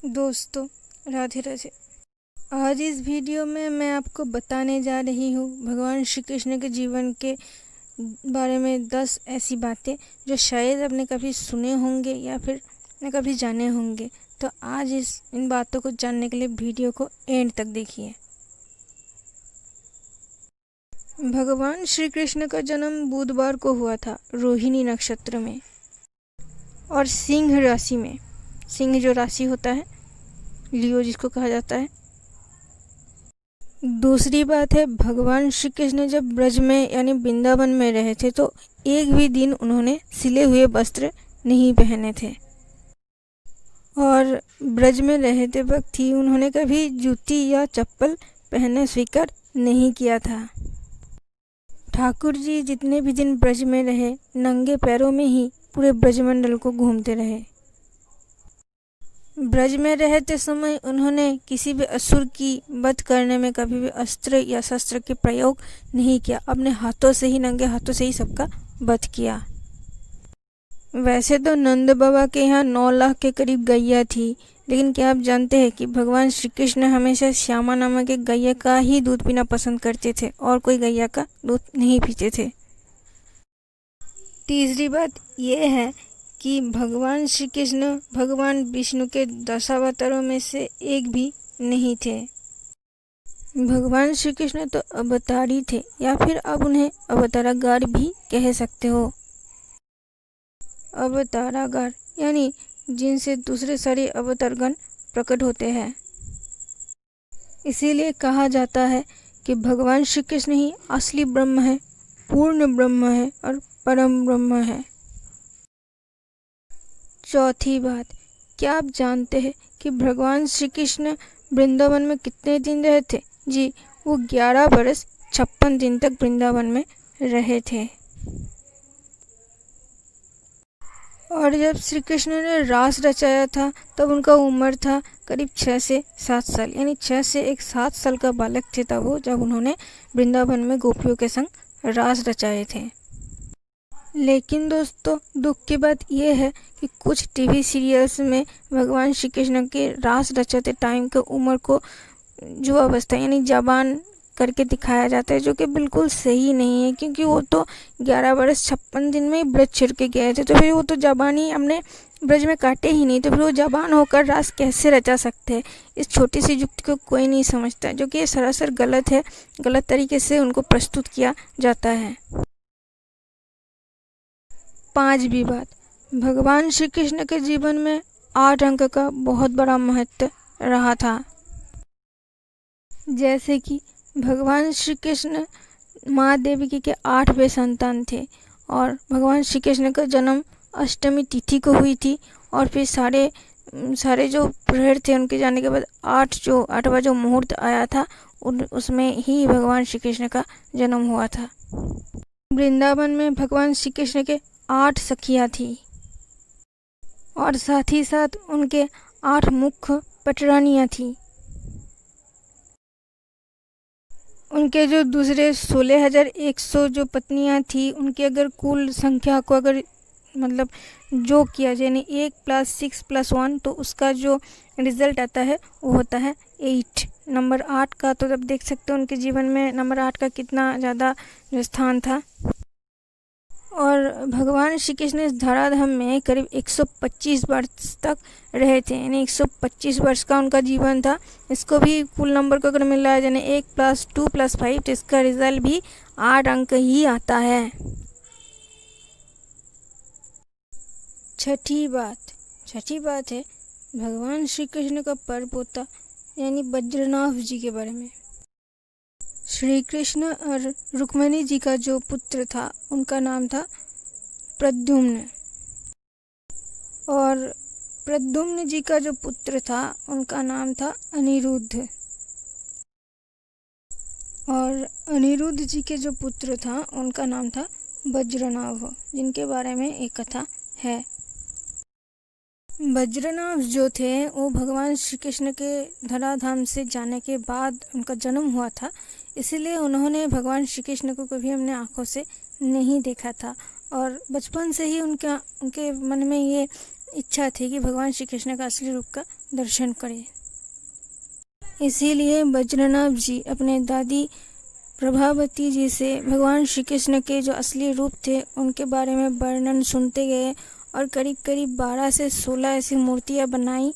दोस्तों, राधे राधे। आज इस वीडियो में मैं आपको बताने जा रही हूँ भगवान श्री कृष्ण के जीवन के बारे में 10 ऐसी बातें जो शायद आपने कभी सुने होंगे या फिर न कभी जाने होंगे। तो आज इन बातों को जानने के लिए वीडियो को एंड तक देखिए। भगवान श्री कृष्ण का जन्म बुधवार को हुआ था, रोहिणी नक्षत्र में और सिंह राशि में। सिंह जो राशि होता है, लियो जिसको कहा जाता है। दूसरी बात है, भगवान श्री कृष्ण जब ब्रज में यानी वृंदावन में रहे थे तो एक भी दिन उन्होंने सिले हुए वस्त्र नहीं पहने थे और ब्रज में रहते वक्त ही उन्होंने कभी जूती या चप्पल पहनना स्वीकार नहीं किया था। ठाकुर जी जितने भी दिन ब्रज में रहे, नंगे पैरों में ही पूरे ब्रजमंडल को घूमते रहे। ब्रज में रहते समय उन्होंने किसी भी असुर की वध करने में कभी भी अस्त्र या शस्त्र के प्रयोग नहीं किया। अपने हाथों से ही, नंगे हाथों से ही सबका वध किया। वैसे तो नंद बाबा के यहाँ 9 लाख के करीब गैया थी, लेकिन क्या आप जानते हैं कि भगवान श्री कृष्ण हमेशा श्यामा नामक एक गैया का ही दूध पीना पसंद करते थे और कोई गैया का दूध नहीं पीते थे। तीसरी बात यह है कि भगवान श्री कृष्ण भगवान विष्णु के 10 अवतारों में से एक भी नहीं थे। भगवान श्री कृष्ण तो अवतारी थे, या फिर आप उन्हें अवतारागार भी कह सकते हो। अवतारागार यानी जिनसे दूसरे सारे अवतारगण प्रकट होते हैं। इसीलिए कहा जाता है कि भगवान श्री कृष्ण ही असली ब्रह्म है, पूर्ण ब्रह्म है और परम ब्रह्म है। चौथी बात, क्या आप जानते हैं कि भगवान श्री कृष्ण वृंदावन में कितने दिन रहे थे? जी, वो 11 बरस 56 दिन तक वृंदावन में रहे थे। और जब श्री कृष्ण ने रास रचाया था तब उनका उम्र था करीब 6 से 7 साल, यानी 6 से एक 7 साल का बालक थे तब वो, जब उन्होंने वृंदावन में गोपियों के संग रास रचाए थे। लेकिन दोस्तों, दुख की बात यह है कि कुछ टीवी सीरियल्स में भगवान श्री कृष्ण के रास रचाते टाइम के उम्र को जो अवस्था यानी जवान करके दिखाया जाता है, जो कि बिल्कुल सही नहीं है। क्योंकि वो तो 11 बरस 56 दिन में ही ब्रज छिड़ के गए थे, तो फिर वो तो जवान ही हमने ब्रज में काटे ही नहीं, तो फिर वो जवान होकर रास कैसे रचा सकते हैं? इस छोटी सी युक्ति को कोई नहीं समझता, जो कि सरासर गलत है। गलत तरीके से उनको प्रस्तुत किया जाता है। 5वीं बात, भगवान श्री कृष्ण के जीवन में 8 अंक का बहुत बड़ा महत्व रहा था। जैसे कि भगवान श्री कृष्ण माँ देवकी के 8वें संतान थे और भगवान श्री कृष्ण का जन्म अष्टमी तिथि को हुई थी और फिर सारे जो प्रहर थे उनके जाने के बाद 8वां जो मुहूर्त आया था उसमें ही भगवान श्री कृष्ण का जन्म हुआ था। वृंदावन में भगवान श्री कृष्ण के 8 सखियाँ थी और साथ ही साथ उनके 8 मुख्य पटरानियाँ थी। उनके जो दूसरे 16,100 जो पत्नियाँ थी, उनकी अगर कुल संख्या को अगर मतलब जो किया जाए, यानी 1 + 6 + 1, तो उसका जो रिजल्ट आता है वो होता है 8। नंबर 8 का तो अब देख सकते हो उनके जीवन में नंबर 8 का कितना ज़्यादा जो स्थान था। और भगवान श्री कृष्ण इस धराधाम में करीब 125 वर्ष तक रहे थे, यानी 125 वर्ष का उनका जीवन था। इसको भी कुल नंबर को अगर मिलाया जाए 1 + 2 + 5, तो इसका रिजल्ट भी 8 अंक ही आता है। छठी बात है भगवान श्री कृष्ण का परपोता यानी बद्रीनाथ जी के बारे में। श्री कृष्ण और रुक्मिणी जी का जो पुत्र था उनका नाम था प्रद्युम्न, और प्रद्युम्न जी का जो पुत्र था उनका नाम था अनिरुद्ध, और अनिरुद्ध जी के जो पुत्र था उनका नाम था वज्रनाभ, जिनके बारे में एक कथा है। वज्रनाभ जो थे वो भगवान श्री कृष्ण के धराधाम से जाने के बाद उनका जन्म हुआ था, इसीलिए उन्होंने भगवान श्री कृष्ण को कभी अपने आँखों से नहीं देखा था और बचपन से ही उनके मन में ये इच्छा थी कि भगवान श्री कृष्ण का असली रूप का दर्शन करें। इसीलिए बज्रनाभ जी अपने दादी प्रभावती जी से भगवान श्री कृष्ण के जो असली रूप थे उनके बारे में वर्णन सुनते गए और करीब करीब 12 से 16 ऐसी मूर्तियाँ बनाई,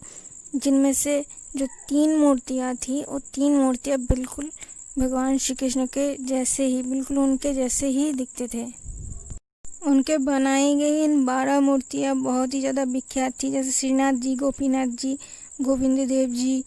जिनमें से जो 3 मूर्तियाँ थी वो 3 मूर्तियाँ बिल्कुल भगवान श्री कृष्ण के जैसे ही, बिल्कुल उनके जैसे ही दिखते थे। उनके बनाई गई इन 12 मूर्तियाँ बहुत ही ज़्यादा विख्यात थी, जैसे श्रीनाथ जी, गोपीनाथ जी, गोविंद देव जी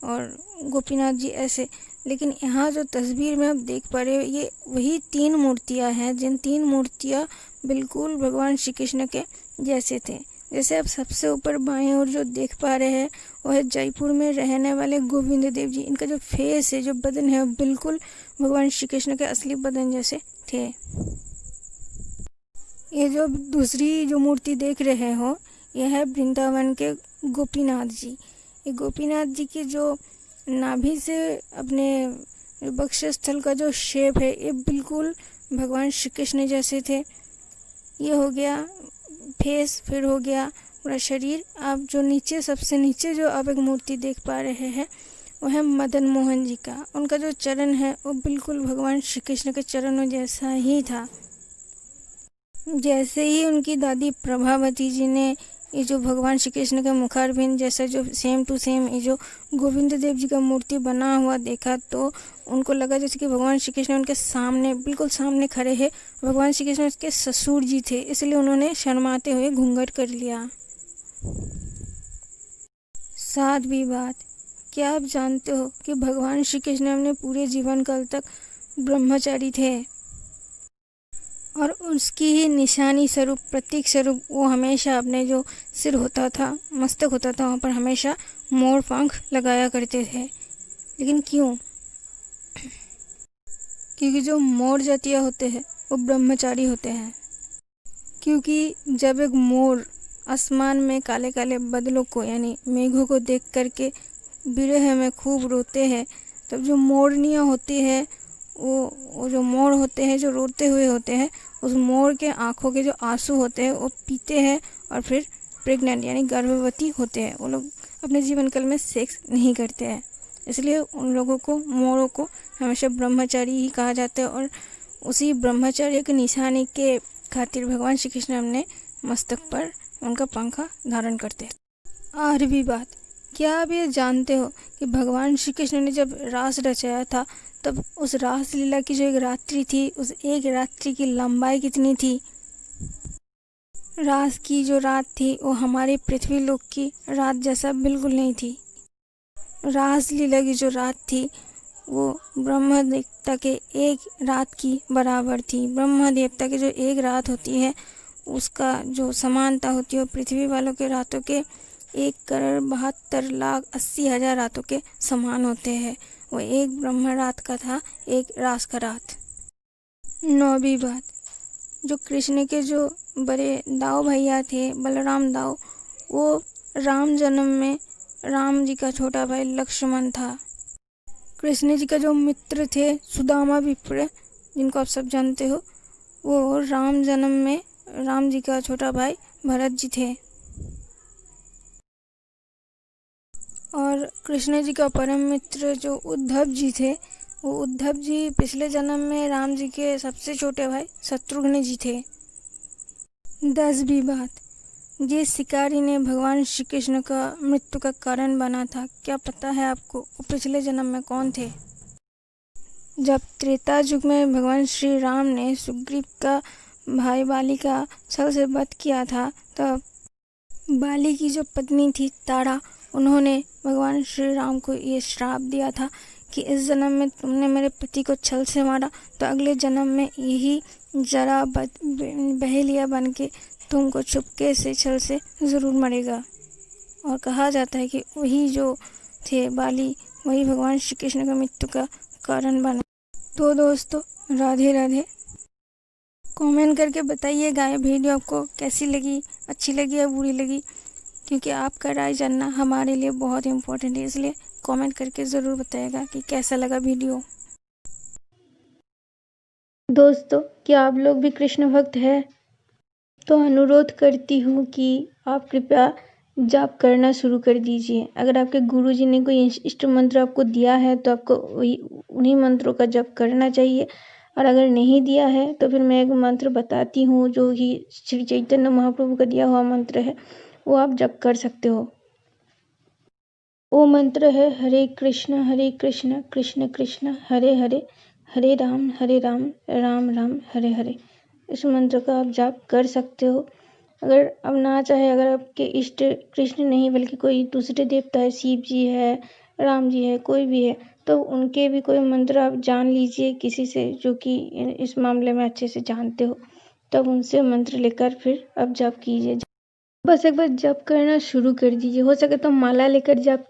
और गोपीनाथ जी ऐसे। लेकिन यहाँ जो तस्वीर में आप देख पा रहे हो ये वही 3 मूर्तियाँ हैं, जिन 3 मूर्तियाँ बिल्कुल भगवान श्री कृष्ण के जैसे थे। जैसे आप सबसे ऊपर बाएं ओर जो देख पा रहे हैं वो है जयपुर में रहने वाले गोविंद देव जी। इनका जो फेस है, जो बदन है, बिल्कुल भगवान श्री कृष्ण के असली बदन जैसे थे। ये जो दूसरी जो मूर्ति देख रहे हो यह है वृंदावन के गोपीनाथ जी। ये गोपीनाथ जी की जो नाभि से अपने वक्षस्थल का जो शेप है ये बिल्कुल भगवान श्री कृष्ण जैसे थे। ये हो गया फेस, फिर हो गया पूरा शरीर। आप जो नीचे, सबसे नीचे जो आप एक मूर्ति देख पा रहे हैं वो है मदन मोहन जी का। उनका जो चरण है वो बिल्कुल भगवान श्री कृष्ण के चरणों जैसा ही था। जैसे ही उनकी दादी प्रभावती जी ने ये जो भगवान श्री कृष्ण का मुखारबिंद जैसा जो सेम टू सेम ये जो गोविंद देव जी का मूर्ति बना हुआ देखा तो उनको लगा जैसे कि भगवान श्री कृष्ण उनके सामने, बिल्कुल सामने खड़े हैं। भगवान श्री कृष्ण उसके ससुर जी थे, इसलिए उन्होंने शर्माते हुए घूंघट कर लिया। सातवीं बात, क्या आप जानते हो कि भगवान श्री कृष्ण अपने पूरे जीवन काल तक ब्रह्मचारी थे और उसकी ही निशानी स्वरूप, प्रतीक स्वरूप वो हमेशा अपने जो सिर होता था, मस्तक होता था, वहाँ पर हमेशा मोर पंख लगाया करते थे। लेकिन क्यों? क्योंकि जो मोर जातियाँ होते हैं वो ब्रह्मचारी होते हैं। क्योंकि जब एक मोर आसमान में काले काले बादलों को यानी मेघों को देख करके विरह में खूब रोते हैं, तब जो मोरनियाँ होती है वो जो मोर होते हैं जो रोते हुए होते हैं, उस मोर के आँखों के जो आंसू होते हैं वो पीते हैं और फिर प्रेग्नेंट यानी गर्भवती होते हैं। वो लोग अपने जीवन काल में सेक्स नहीं करते हैं, इसलिए उन लोगों को, मोरों को हमेशा ब्रह्मचारी ही कहा जाता है। और उसी ब्रह्मचर्य के निशानी के खातिर भगवान श्री कृष्ण अपने मस्तक पर उनका पंखा धारण करते हैं। 8वीं बात, क्या आप ये जानते हो कि भगवान श्री कृष्ण ने जब रास रचाया था तब उस रास लीला की जो एक रात्रि थी, उस एक रात्रि की लंबाई कितनी थी? रास की जो रात थी वो हमारे पृथ्वी लोक की रात जैसा बिल्कुल नहीं थी। रास लीला की जो रात थी वो ब्रह्म देवता के एक रात की बराबर थी। ब्रह्म देवता की जो एक रात होती है उसका जो समानता होती है वो पृथ्वी वालों के रातों के 1,72,80,000 रातों के समान होते हैं। वो एक ब्रह्म रात का था, एक रास का रात। 9वीं बात, जो कृष्ण के जो बड़े दाऊ भैया थे, बलराम दाऊ, वो राम जन्म में राम जी का छोटा भाई लक्ष्मण था। कृष्ण जी का जो मित्र थे सुदामा विप्र, जिनको आप सब जानते हो, वो राम जन्म में राम जी का छोटा भाई भरत जी थे। और कृष्ण जी का परम मित्र जो उद्धव जी थे, वो उद्धव जी पिछले जन्म में राम जी के सबसे छोटे भाई शत्रुघ्न जी थे। 10वीं बात, जिस शिकारी ने भगवान श्री कृष्ण का मृत्यु का कारण बना था, क्या पता है आपको वो पिछले जन्म में कौन थे? जब त्रेता युग में भगवान श्री राम ने सुग्रीव का भाई बाली का छल से वध किया था, तब बाली की जो पत्नी थी तारा, उन्होंने भगवान श्री राम को ये श्राप दिया था कि इस जन्म में तुमने मेरे पति को छल से मारा तो अगले जन्म में यही जरा बहेलिया बन के तुमको चुपके से छल से ज़रूर मरेगा। और कहा जाता है कि वही जो थे बाली, वही भगवान श्री कृष्ण का मृत्यु का कारण बना। तो दोस्तों, राधे राधे। कमेंट करके बताइएगा ये वीडियो आपको कैसी लगी, अच्छी लगी या बुरी लगी, क्योंकि आपका राय जानना हमारे लिए बहुत इम्पोर्टेंट है। इसलिए कमेंट करके ज़रूर बताइएगा कि कैसा लगा वीडियो। दोस्तों, क्या आप लोग भी कृष्ण भक्त हैं? तो अनुरोध करती हूँ कि आप कृपया जाप करना शुरू कर दीजिए। अगर आपके गुरुजी ने कोई इष्ट मंत्र आपको दिया है तो आपको उन्हीं मंत्रों का जप करना चाहिए, और अगर नहीं दिया है तो फिर मैं एक मंत्र बताती हूँ जो कि श्री चैतन्य महाप्रभु का दिया हुआ मंत्र है, वो आप जप कर सकते हो। वो मंत्र है हरे कृष्ण कृष्ण कृष्ण हरे हरे, हरे राम राम राम हरे हरे। इस मंत्र का आप जाप कर सकते हो। अगर अब ना चाहे, अगर आपके इष्ट कृष्ण नहीं बल्कि कोई दूसरे देवता है, शिव जी है, राम जी है, कोई भी है, तो उनके भी कोई मंत्र आप जान लीजिए किसी से जो कि इस मामले में अच्छे से जानते हो, तब उनसे मंत्र लेकर फिर आप जाप कीजिए। बस एक बार जप करना शुरू कर दीजिए। हो सके तो माला लेकर जप